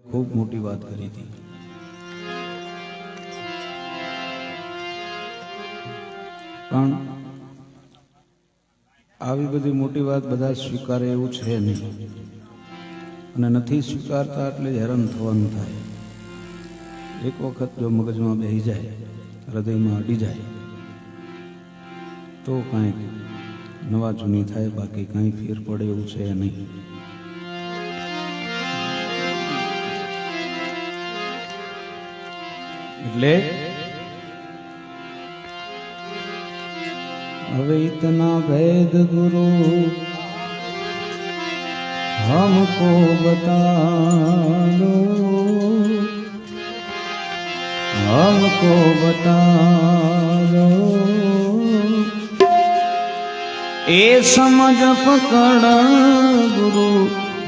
खूब मोटी बात करी थी, पण આવી બધી મોટી વાત બધા સ્વીકારે એવું છે નહીં, અને નથી સ્વીકારતા એટલે હેરાન થવાનું થાય. એક વખત જો મગજમાં બેસી જાય, હૃદયમાં અડી જાય, તો કાંઈક નવા જૂની થાય, બાકી કાંઈ ફેર પડે એવું છે નહીં. એટલે હવે इतना भेद गुरु हमको बता दो, हमको बता दो, ए समझ पकड़ गुरु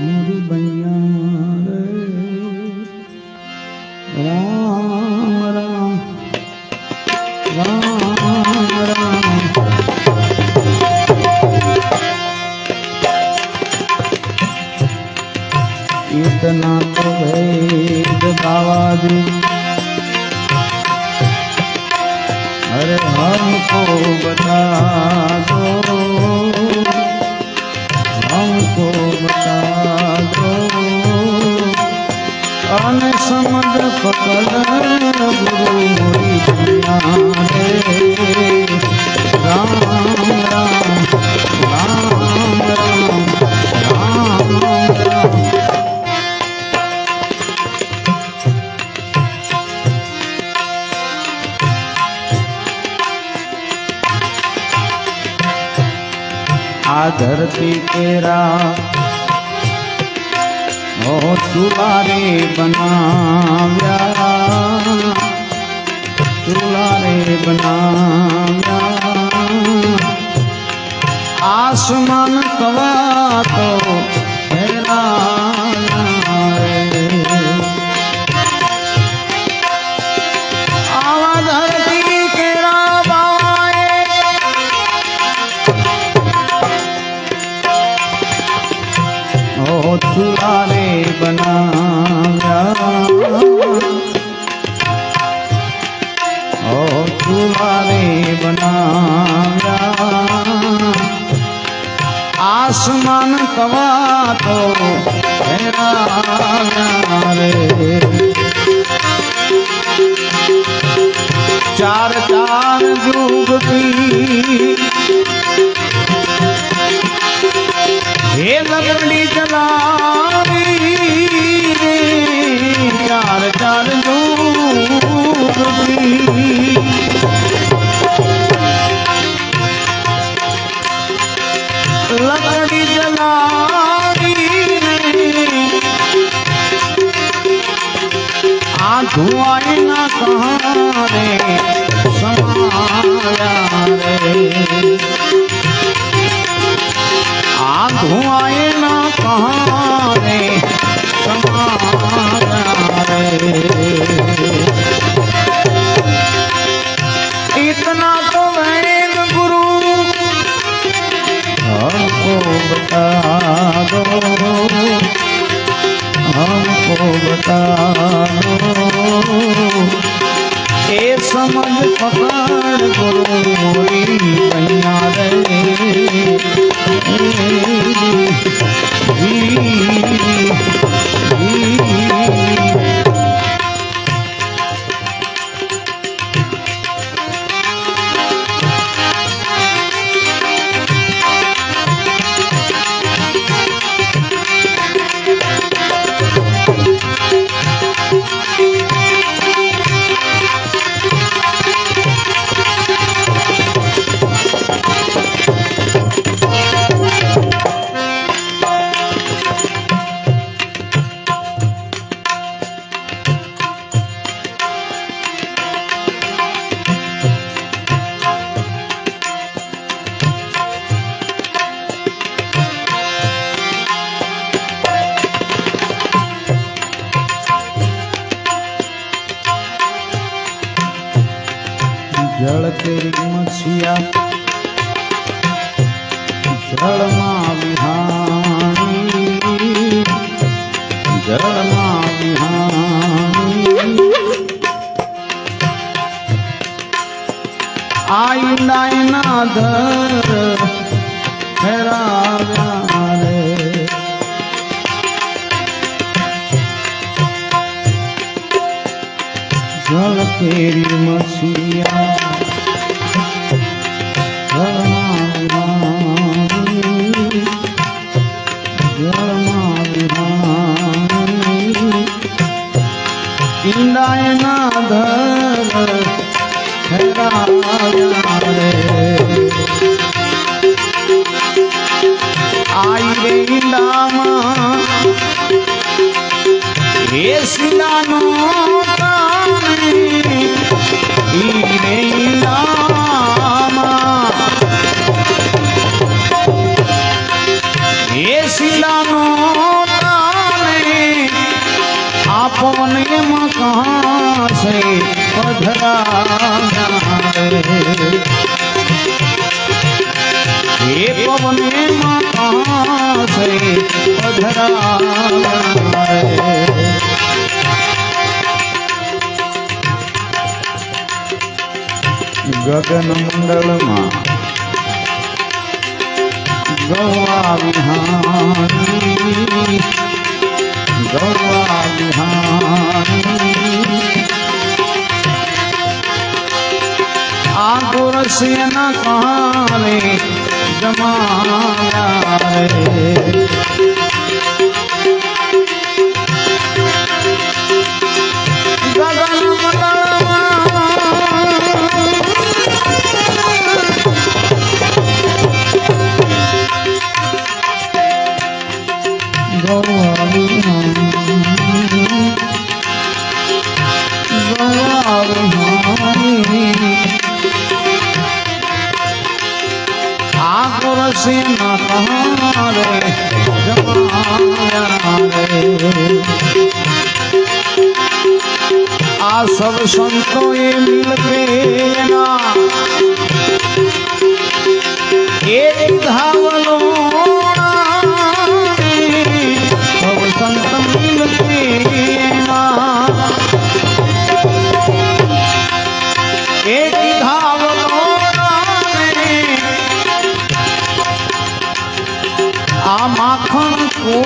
मुरी बैया रे. राम राम राम राम. इतना तो भेद बाबा, अरे हमको बता दो, हमको बता दो, अन समझ पकड़ गुरु मोरी दुनिया रे. राम राम राम राम राम राम. आ धरती तेरा ओ चूल्हा रे बनाव्या, चूल्हा रे बनाव्या. आसमान कवा तो ठहराया रे. आवा धरती तेरा बाए, ओ चूल्हा रे बनाव्या, ओ चूल्हा रे बनाव्या. आसमान कवा तो ठहराया रे. चार चार युग की हे लकड़ी जलाई रे. चार चार युग की लकड़ी जलाई रे. आ धुआं ना कहाँ रे समाया रे. आ धुआं ना कहाँ रे समाया रे. इतना तो वेद गुरु हमको बता दो, हमको बता दो, ए समझ पकड़ गुरु मोरी बैया रे. जल तेरी मछिया जल मां विहानी, जल मां विहानी. આઈ ના ધર ફેરાવ્યા રે જળ કેરી મસીયા જળમાં વિહારી જળમાં વિહારી ઈંડાય ના ધર ફેરાવ્યા રે આઈ રે ઈંડામાં એ સીલાનો आपने मकान से पधरा ये पवने मकान से पधरा गगन मंडल में गौआ विहारी गौआ विहारी आगो रसिया न कहानी जमाया रे गगन मंडल आ सब संतों ये मिल के ना एक धावलो सब संत मिल के ना एक धावलो आ माखन को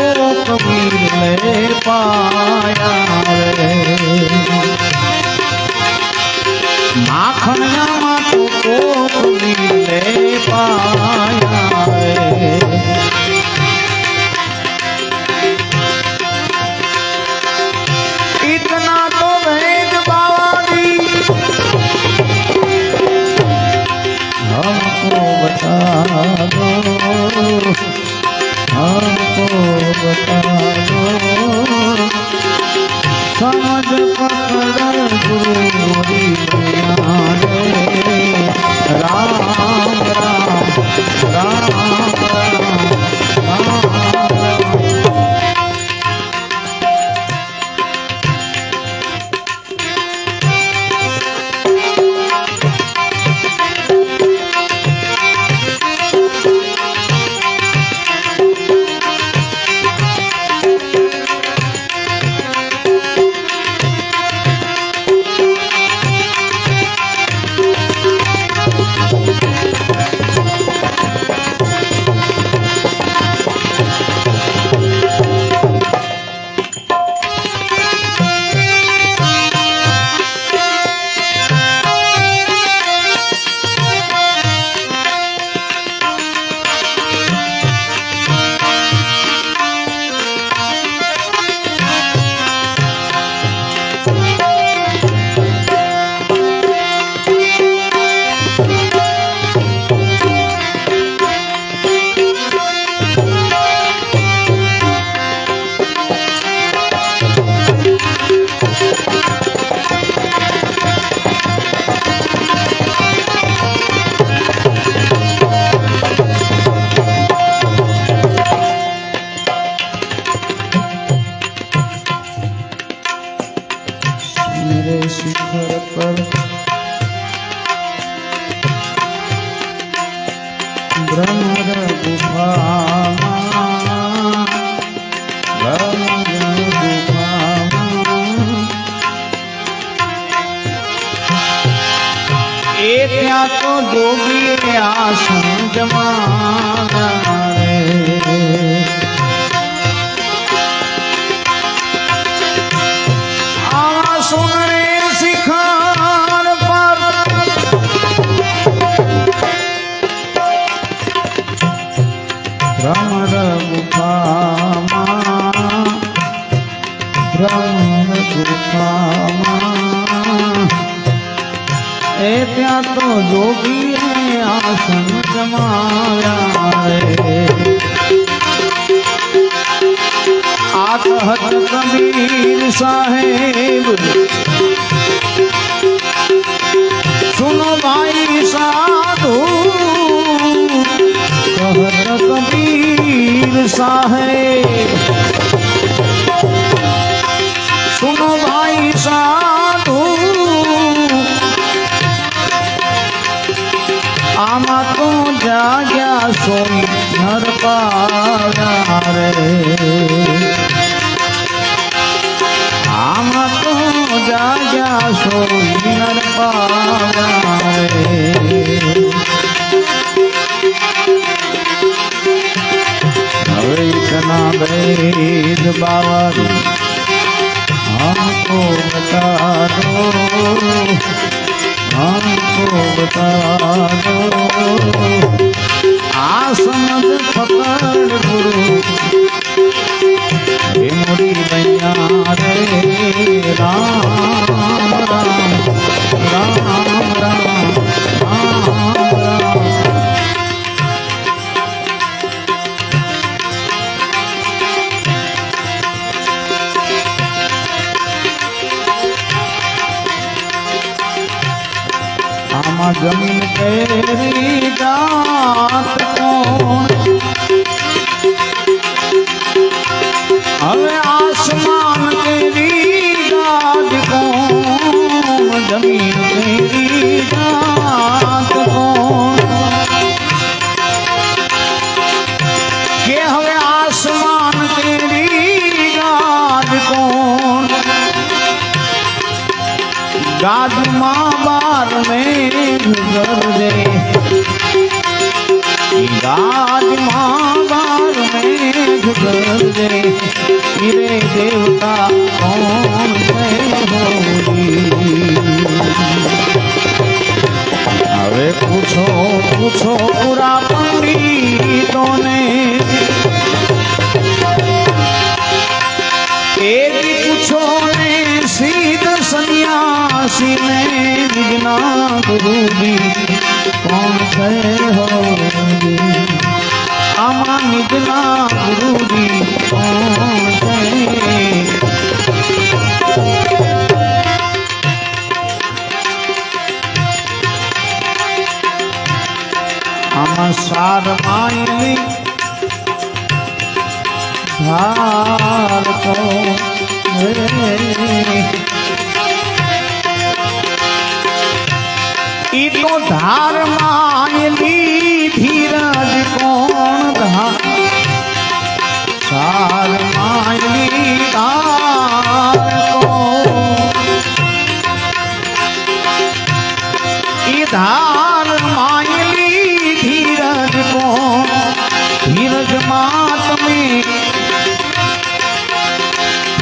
कबीर ले पाया रे माखन को कबीर ले पाया रे इतना तो वेद बावड़ी हमको बता दो हमको बता दो समझ पकड़ गुरु राम राम राम ત્યાં તો જોગી આસન જમાવ્યા રે આવા સુનરે શિખર પર ભ્રમર ગુફામાં એ ત્યાં તો જોગીએ આસન જમાવ્યા રે આ કહત કબીર સાહેબ સુનો ભાઈ સાધુ કહત કબીર સાહેબ सुनो भाई साधु आमा तो जाग्या सोई नर पाव्या रे आमा तो जाग्या सोई नर पाव्या रे હવે ઇતના વેદ બાવા हमको बता दो आसमद पकड़ गुरु हे मोरी मैया रे राम राम राम राम राम राम आमा जमीन तेरी जात कौन હવે आसमान तेरी गाज कौन जमीन तेरी जात कौन के હવે आसमान तेरी गाज कौन गाज माँ बार में गरजे गाज माँ बार में गरजे मेरे देवता कौन से होगी હવે પૂછો પૂછો પૂરા પંડિતોને एक पूछो ने सीध सन्यासी ने निजना गुरुजी कौन से हो आमा निजना गुरुजी कौन से आमा सार मायली धार को ई तो धार मायली धीरज कौन धार सार मायली धार को ई धार मायली धीरज कौन धीरज मात में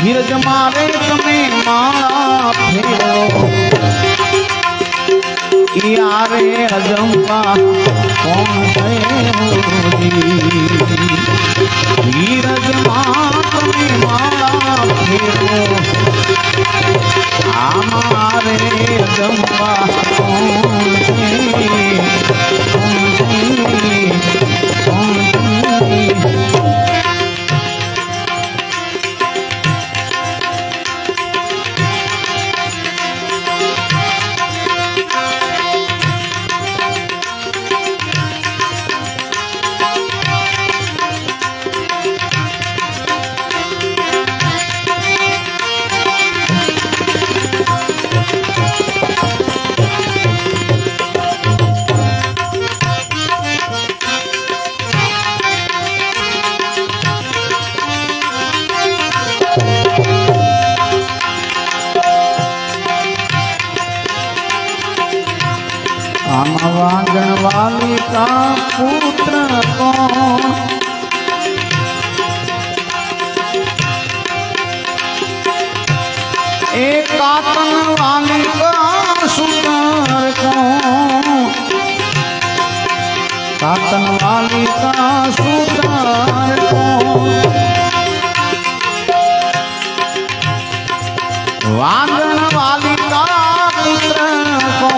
धीरज मारे તમે માળા ફેરો યારે અજંપા કોણ થયો ધીરજ માં તમે માળા ફેરો આમારે અજંપા કોણ છે કોણ છે एक कातन वाली का सुंदर को कातन वाली का सुंदर को वांगन वाली का मित्र को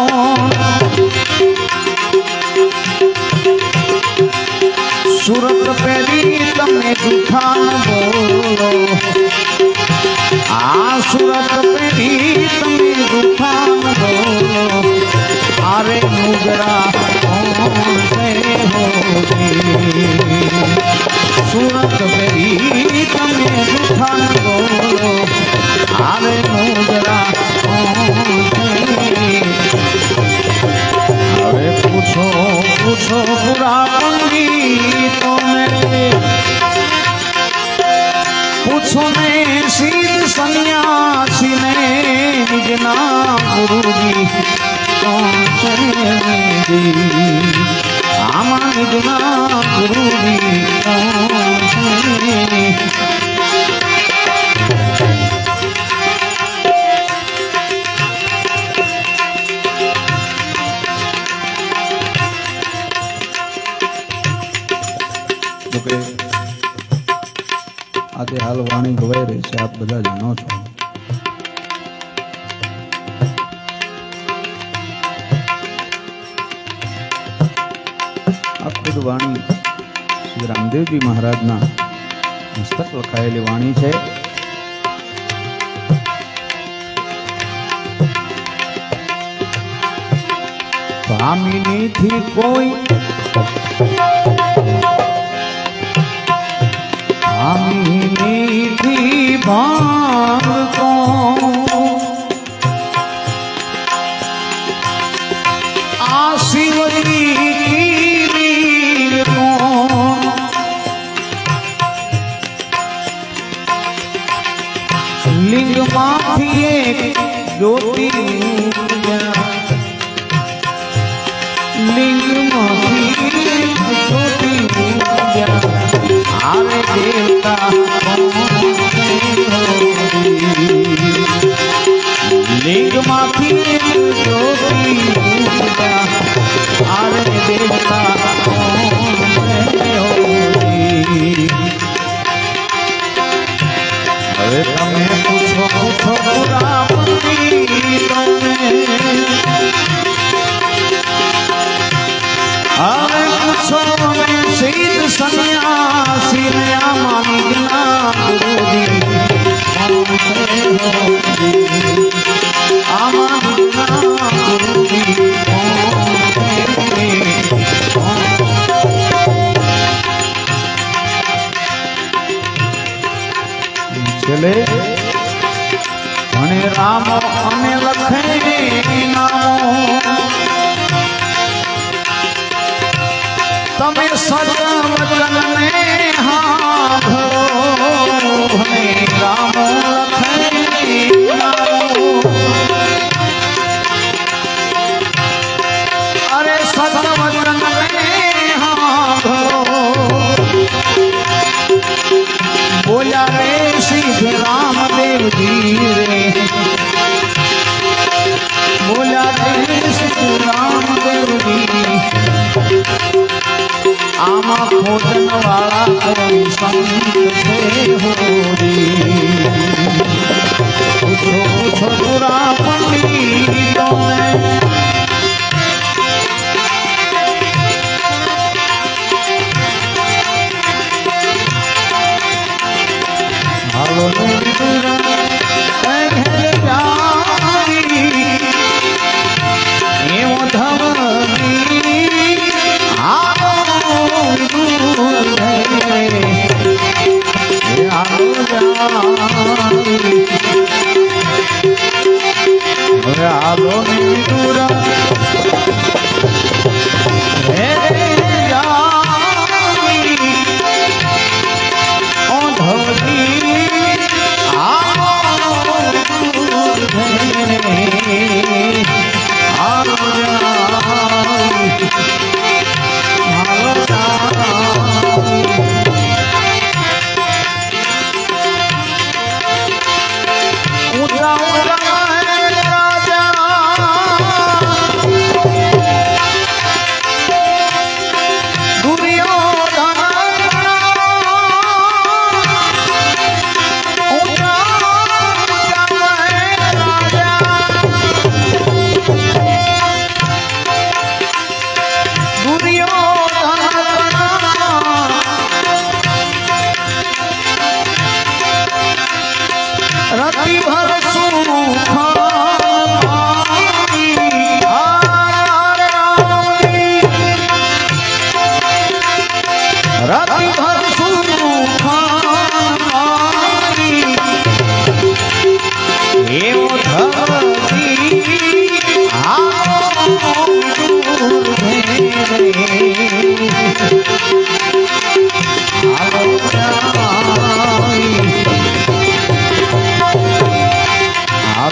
सूरत पेरी तमे झूठा न बोलो आ सूरत पेरी तमे झूठा न बोलो अरे मुगरा कौन से होगी सूरत पेरी तमे झूठा न बोलो अरे मुगरा कौन से अरे पूछो पूछो पूरा पंडितों में पूछो ने सिद्ध सन्यासी ने निजना गुरुजी कौन से जी आमा निजना गुरुजी कौन से આજે હાલ વાણી ગવાઈ રહી છે આપ બધા જાણો છો આ ખુદ વાણી શ્રી રામદેવજી મહારાજના હસ્તક લખાયેલી વાણી છે ભામિનીથી કોઈ भामिनी भांग को आशिवरी को लिंग माथी ज्योति लिंग माथी ज्योति आरे देवता लिंग माथी ज्योति आरे देवता अरे तमे पूछो पूछो पूरा पंडितों में अरे पूछो में सिद्ध सन्यासी ने मानी जना गुरुजी कौन से होगी आमानी जना गुरुजी कौन से चले भने रामो अने लखे नामो तमे सदा वचन ने हाभरो भने राम लखे नामो अरे सदा वचन ने हाभरो बोला रे श्री रामदेव जी रे बोला रे श्री रामदेव जी आमा भोजन वाला कोई संत से होरी पूछो पूछो पूरा पंडितों में हालो पूरा आलो दूरा ऊंचा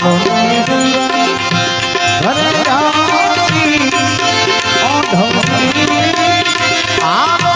હાલો ઘરે આવી ઓઢવણી આવો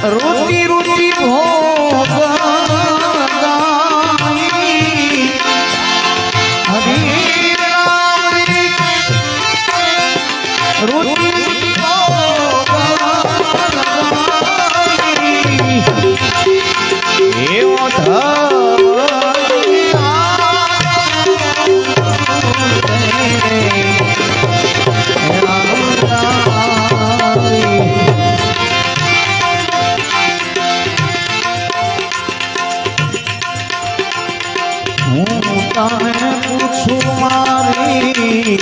रुचि रुचि भोग हरि रुचि पूछू मारी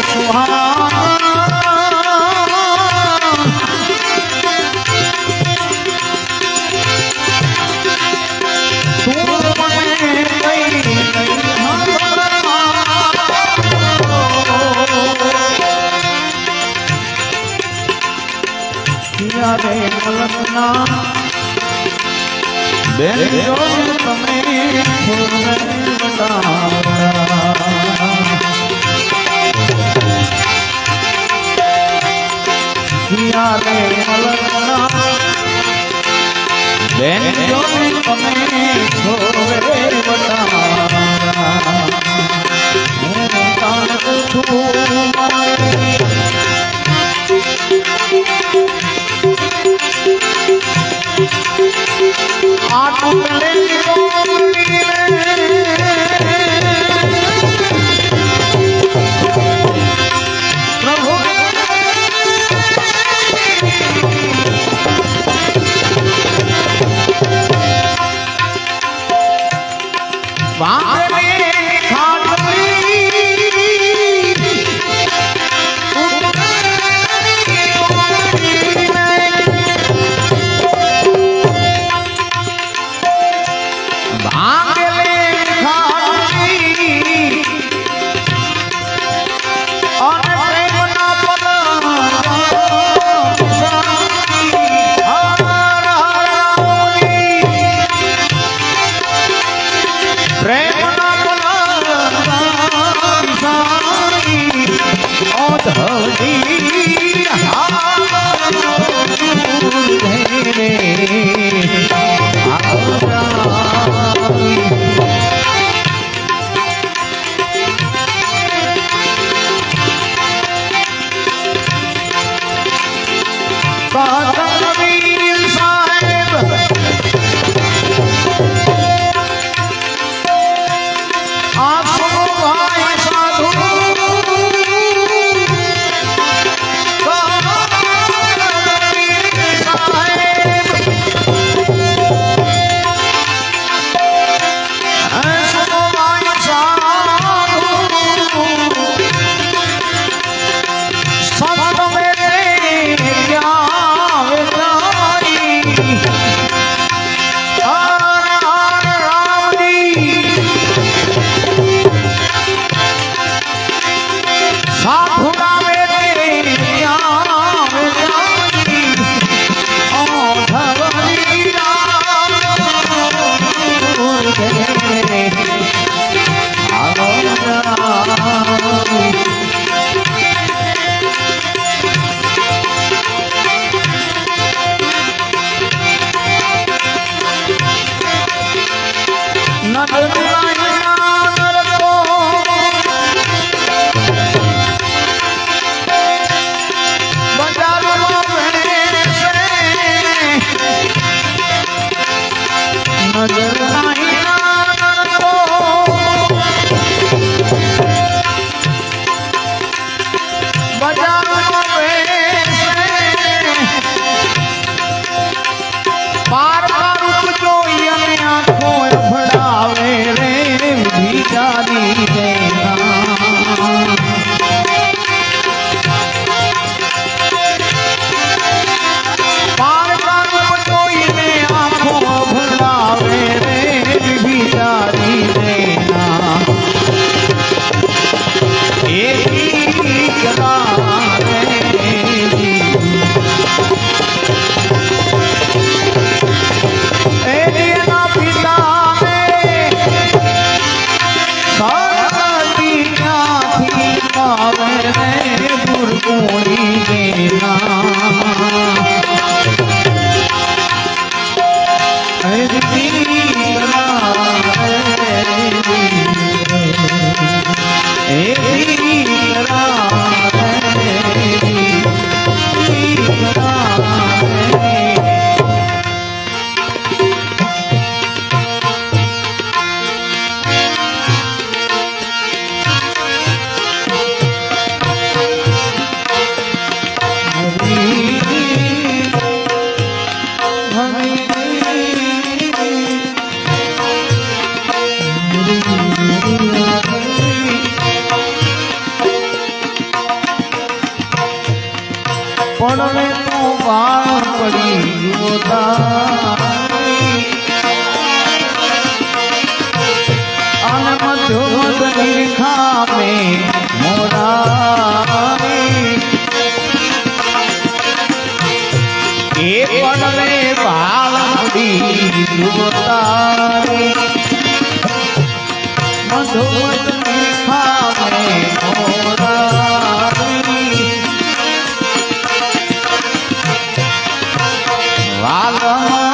सुहा રે મલના બેન જો તમે ફૂલને બતાવરા કિયા રે મલના બેન જો તમે ફૂલને બતાવરા હું તાન છું મારે आटुले प्रभु એ પડવે ભાળડી દુતારી મધુમતની ખામે મોરારી વાલમાં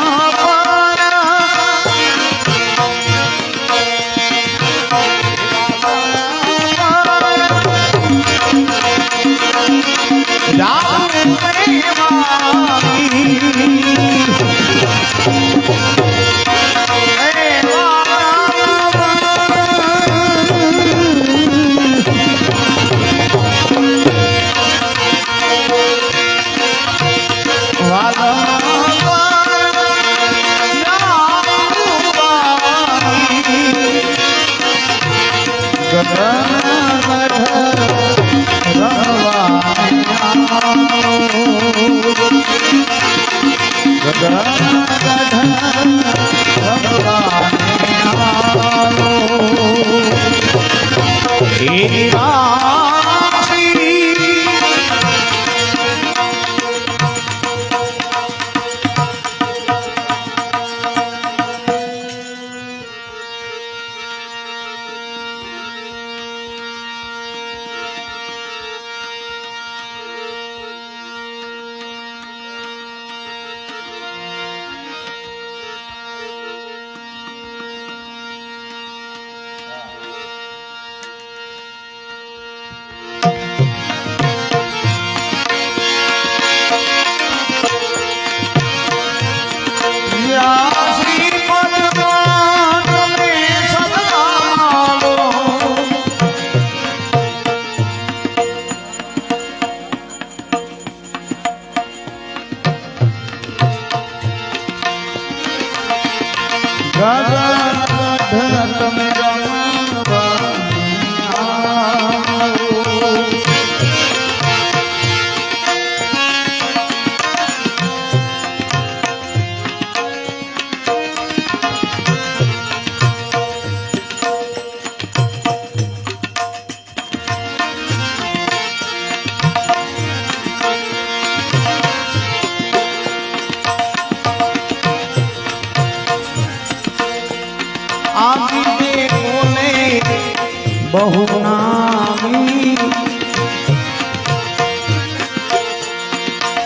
બહુ નામી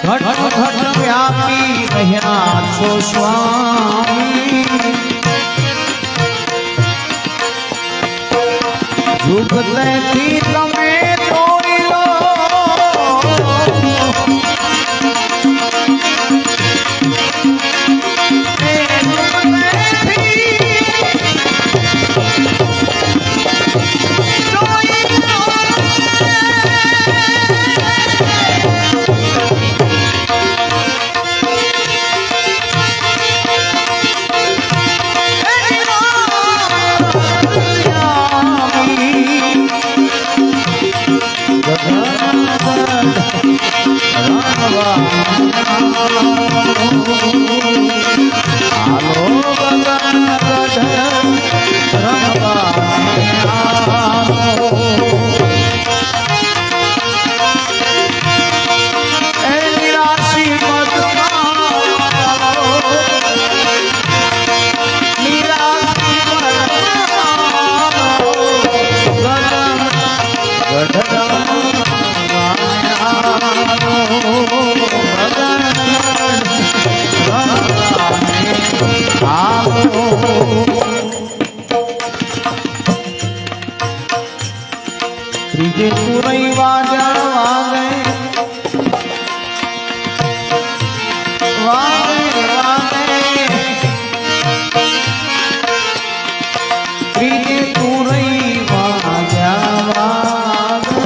ઘટ ઘટ વ્યાપી રહ્યા છો સ્વામી યુગથી તમે જોઈ લો ત્રીજે સુરઈ વાજા વાગે ત્રીજે સુરઈ વાજા વાગે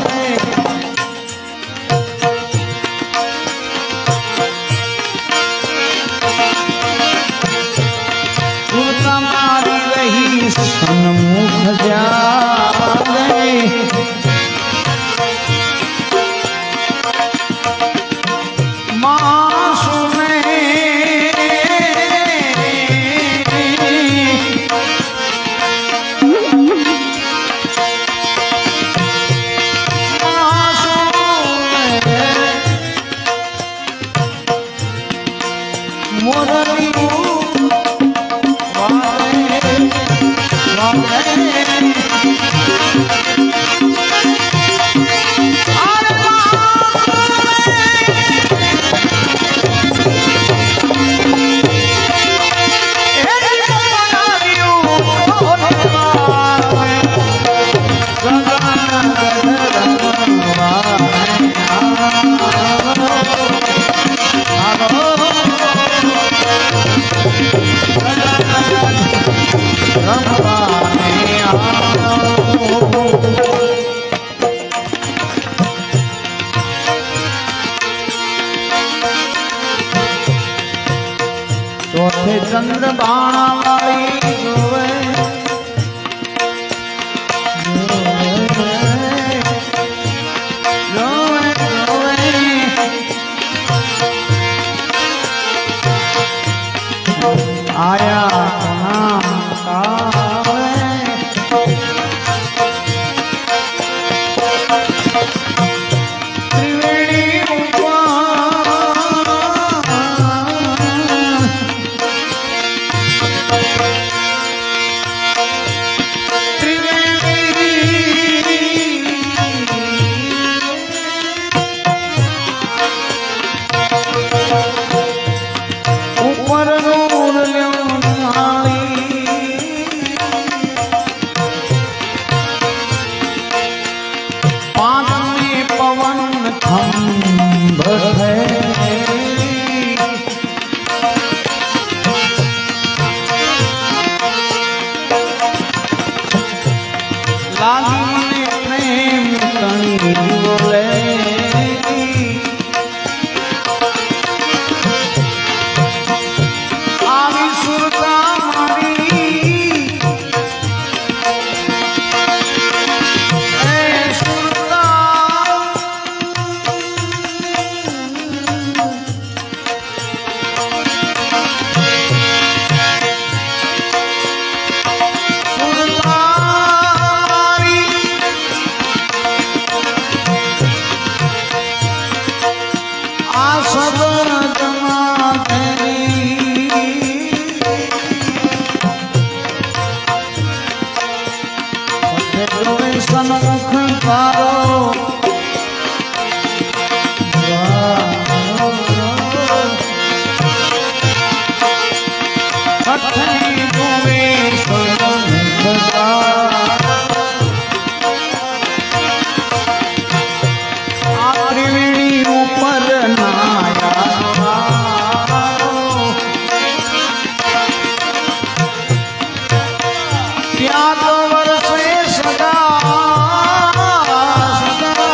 તું તમારી રહી સન્મુખ જાગે મોરલીયું વાગે ચોથે ચંદ્ર બાણા વાળી જોવે આયા ત્રિવેણી ઉપર નૂર પાંચમે પવન ખંભ લાગી પ્રેમ કણી બોલે આવી સુરતા મારી એ સુરતા આ સદન જમા સન્મુખ તારો કથની જોવે સન્મુખ આ ત્રિવેણી ઉપર નાયા ત્યાં તો વરસે સદા સદા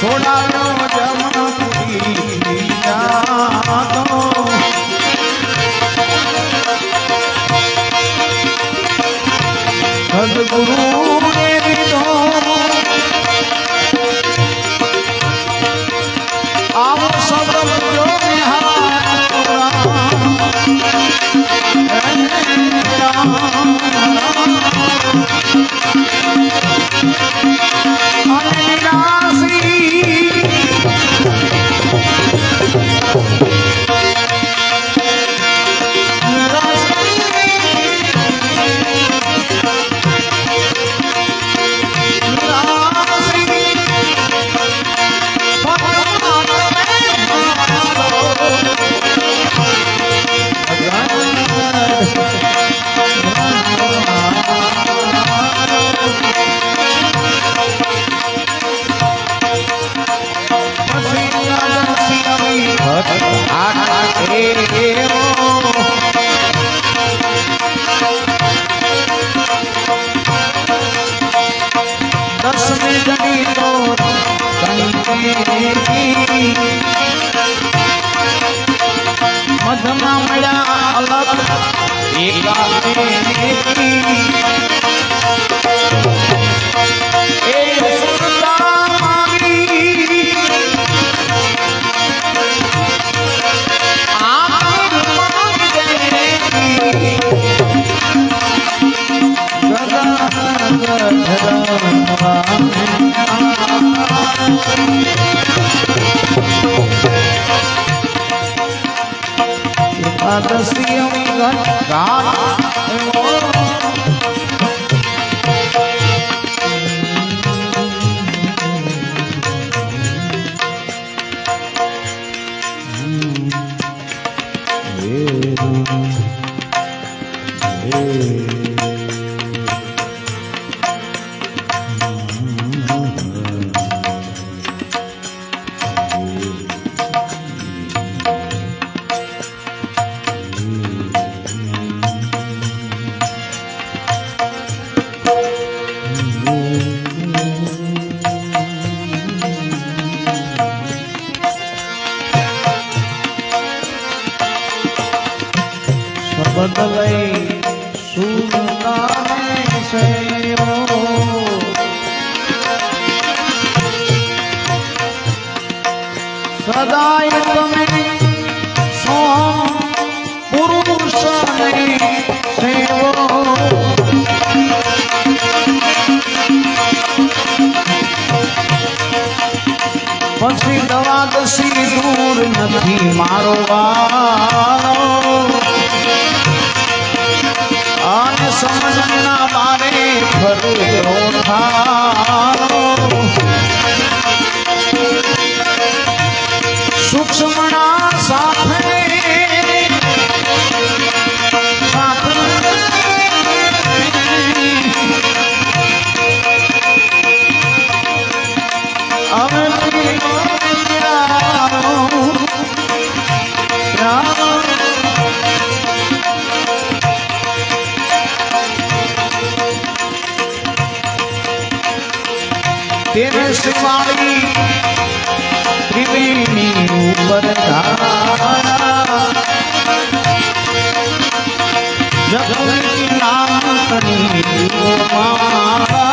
છોડાયો જમપુરી જાતો સદગુરુ ને દીધો આવો શબ્દ જો મધમાં મળ્યા અલગ બદલઈ સુલતાને સેવો સદાય તમે સોમ પુરુષને સેવો પછી દવા દસી દૂર નથી મારો વાલો અને સમજના બારે ફરજો થારો સૂક્ષ્મના સાથે तेरे शिवाली त्रिवेणी ऊपर धारा जब नाम करी मारा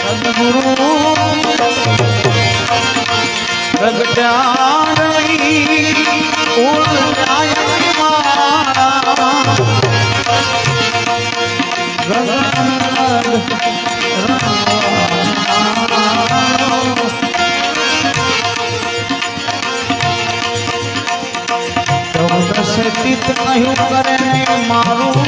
सदगुरु प्रगटा नहीं તીત કહ્યું કરે મારું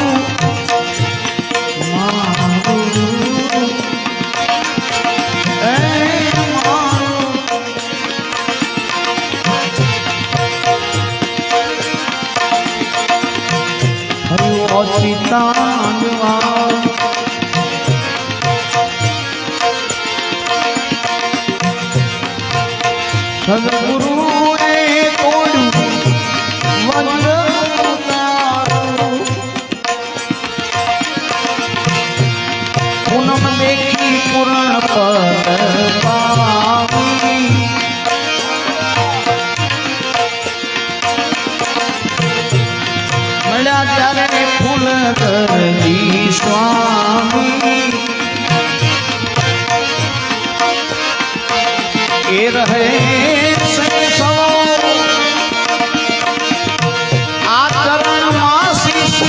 સદગુરુએ તોડ્યું પૂનમ દેખી પૂર્ણ પદ પામી મળ્યા ત્યારે ફૂલ કરજી સ્વામી એ રહે આચરણમાં શીશ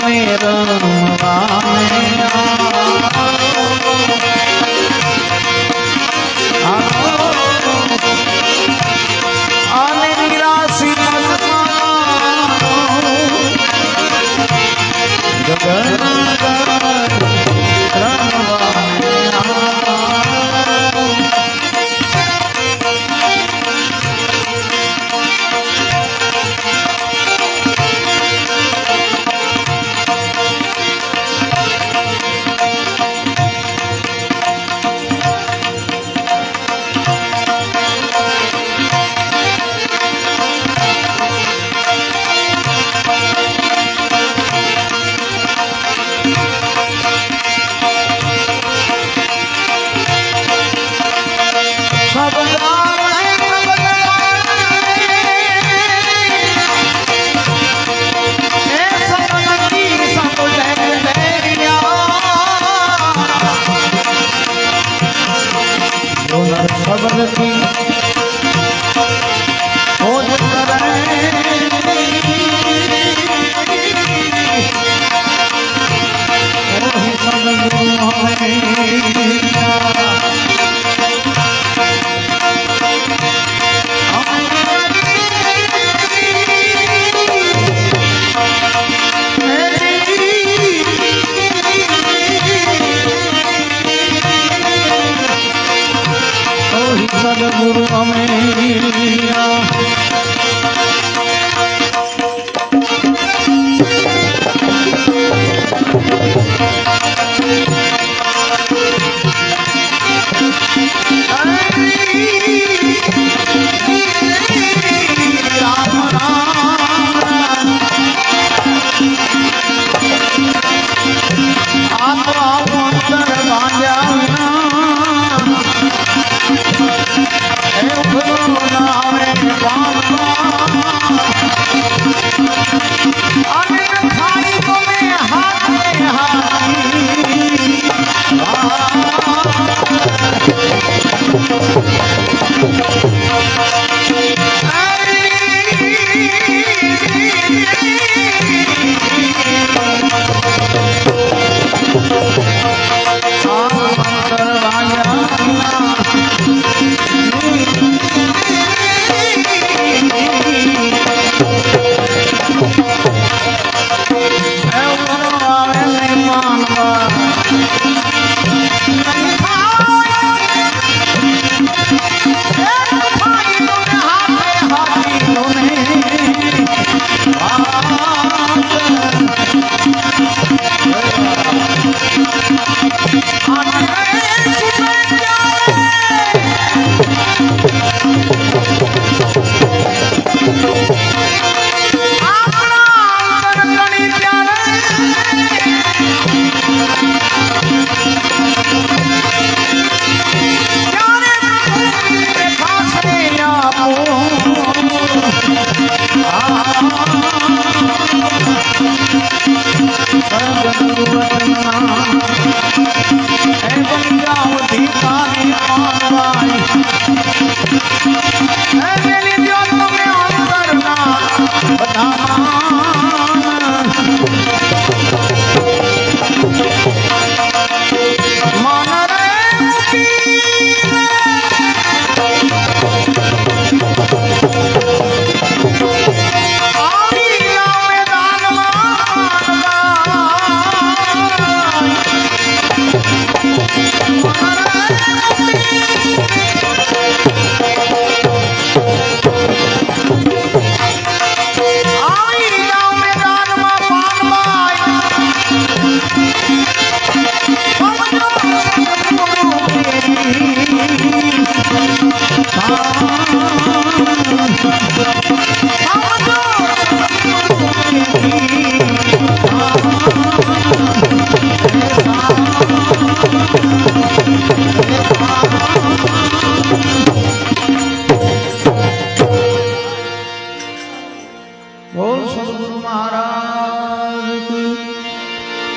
તમે રમવાને અને નિરાશી સદગુરુ અમે सदगुरु महाराज की,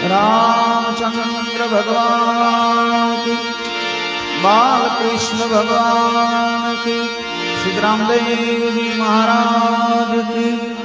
रामचंद्र भगवान की, बालकृष्ण भगवान की, सिद्धरामदेव जी महाराज की।